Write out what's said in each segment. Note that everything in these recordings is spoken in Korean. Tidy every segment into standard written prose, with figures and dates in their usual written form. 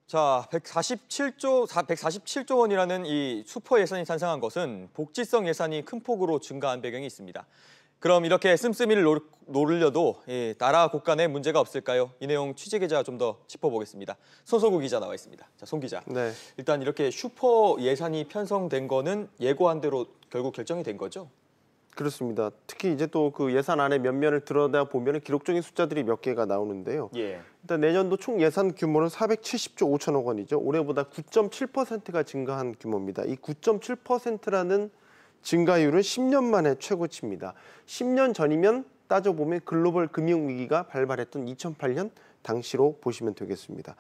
자, 147조 원이라는 이 슈퍼 예산이 탄생한 것은 복지성 예산이 큰 폭으로 증가한 배경이 있습니다. 그럼 이렇게 씀씀이를 노리려도 나라 곳간에 문제가 없을까요? 이 내용 취재 기자가 좀 더 짚어보겠습니다. 손석구 기자 나와 있습니다. 자, 손 기자. 네. 일단 이렇게 슈퍼 예산이 편성된 거는 예고한 대로 결국 결정이 된 거죠? 그렇습니다. 특히 이제 또 그 예산 안에 면면을 들여다보면 기록적인 숫자들이 몇 개가 나오는데요. 예. 일단 내년도 총 예산 규모는 470조 5천억 원이죠. 올해보다 9.7%가 증가한 규모입니다. 이 9.7%라는 증가율은 10년 만에 최고치입니다. 10년 전이면 따져보면 글로벌 금융위기가 발발했던 2008년 당시로 보시면 되겠습니다.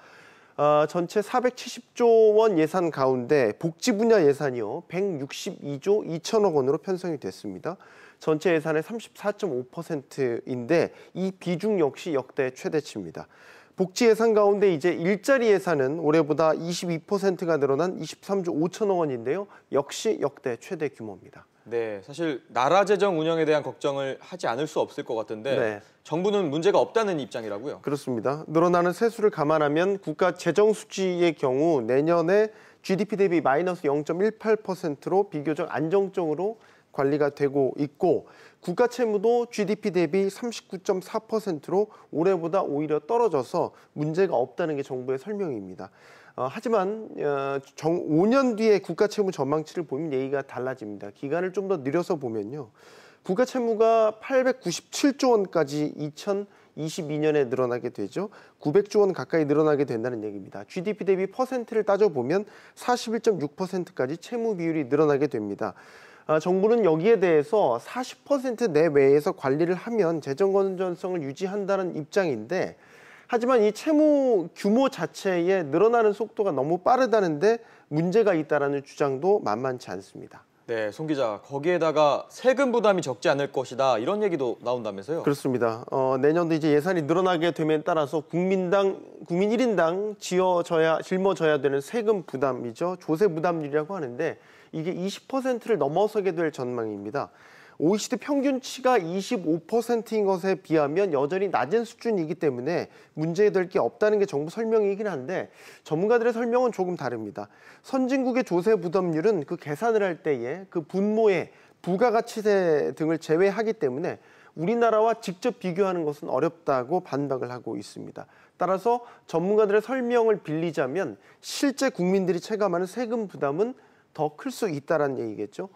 전체 470조 원 예산 가운데 복지 분야 예산이요. 162조 2천억 원으로 편성이 됐습니다. 전체 예산의 34.5%인데 이 비중 역시 역대 최대치입니다. 복지 예산 가운데 이제 일자리 예산은 올해보다 22%가 늘어난 23조 5천억 원인데요. 역시 역대 최대 규모입니다. 네, 사실 나라 재정 운영에 대한 걱정을 하지 않을 수 없을 것 같은데 네. 정부는 문제가 없다는 입장이라고요? 그렇습니다. 늘어나는 세수를 감안하면 국가 재정 수지의 경우 내년에 GDP 대비 마이너스 0.18%로 비교적 안정적으로 관리가 되고 있고 국가 채무도 GDP 대비 39.4%로 올해보다 오히려 떨어져서 문제가 없다는 게 정부의 설명입니다. 하지만 5년 뒤에 국가 채무 전망치를 보면 얘기가 달라집니다. 기간을 좀 더 늘려서 보면요. 국가 채무가 897조 원까지 2022년에 늘어나게 되죠. 900조 원 가까이 늘어나게 된다는 얘기입니다. GDP 대비 퍼센트를 따져보면 41.6%까지 채무 비율이 늘어나게 됩니다. 정부는 여기에 대해서 40% 내외에서 관리를 하면 재정 건전성을 유지한다는 입장인데 하지만 이 채무 규모 자체에 늘어나는 속도가 너무 빠르다는데 문제가 있다는 주장도 만만치 않습니다. 네, 손 기자, 거기에다가 세금 부담이 적지 않을 것이다 이런 얘기도 나온다면서요? 그렇습니다. 내년도 이제 예산이 늘어나게 됨에 따라서 국민 1인당 짊어져야 되는 세금 부담이죠. 조세 부담률이라고 하는데 이게 20%를 넘어서게 될 전망입니다. OECD 평균치가 25%인 것에 비하면 여전히 낮은 수준이기 때문에 문제될 게 없다는 게 정부 설명이긴 한데 전문가들의 설명은 조금 다릅니다. 선진국의 조세 부담률은 그 계산을 할 때에 그 분모의 부가가치세 등을 제외하기 때문에 우리나라와 직접 비교하는 것은 어렵다고 반박을 하고 있습니다. 따라서 전문가들의 설명을 빌리자면 실제 국민들이 체감하는 세금 부담은 더 클 수 있다는 얘기겠죠.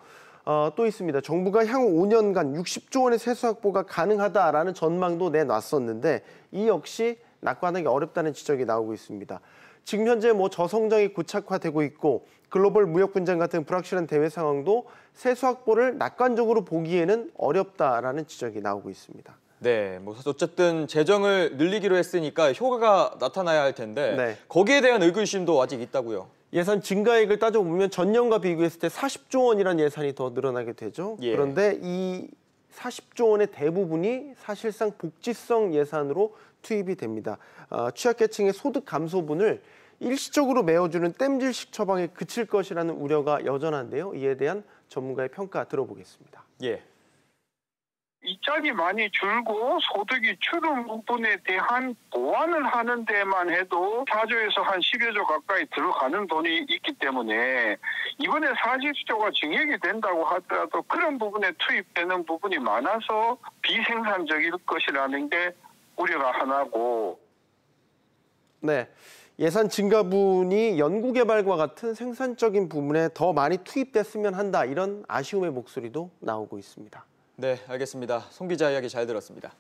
또 있습니다. 정부가 향후 5년간 60조 원의 세수 확보가 가능하다라는 전망도 내놨었는데 이 역시 낙관하기 어렵다는 지적이 나오고 있습니다. 지금 현재 저성장이 고착화되고 있고 글로벌 무역 분쟁 같은 불확실한 대외 상황도 세수 확보를 낙관적으로 보기에는 어렵다라는 지적이 나오고 있습니다. 네, 어쨌든 재정을 늘리기로 했으니까 효과가 나타나야 할 텐데 네. 거기에 대한 의구심도 아직 있다고요? 예산 증가액을 따져보면 전년과 비교했을 때 40조 원이라는 예산이 더 늘어나게 되죠. 예. 그런데 이 40조 원의 대부분이 사실상 복지성 예산으로 투입이 됩니다. 취약계층의 소득 감소분을 일시적으로 메워주는 땜질식 처방에 그칠 것이라는 우려가 여전한데요. 이에 대한 전문가의 평가 들어보겠습니다. 예. 이짝이 많이 줄고 소득이 줄은 부분에 대한 보완을 하는 데만 해도 4조에서 한 10여 조 가까이 들어가는 돈이 있기 때문에 이번에 40조가 증액이 된다고 하더라도 그런 부분에 투입되는 부분이 많아서 비생산적일 것이라는 게 우려가 하나고. 네. 예산 증가분이 연구개발과 같은 생산적인 부분에 더 많이 투입됐으면 한다. 이런 아쉬움의 목소리도 나오고 있습니다. 네, 알겠습니다. 손 기자 이야기 잘 들었습니다.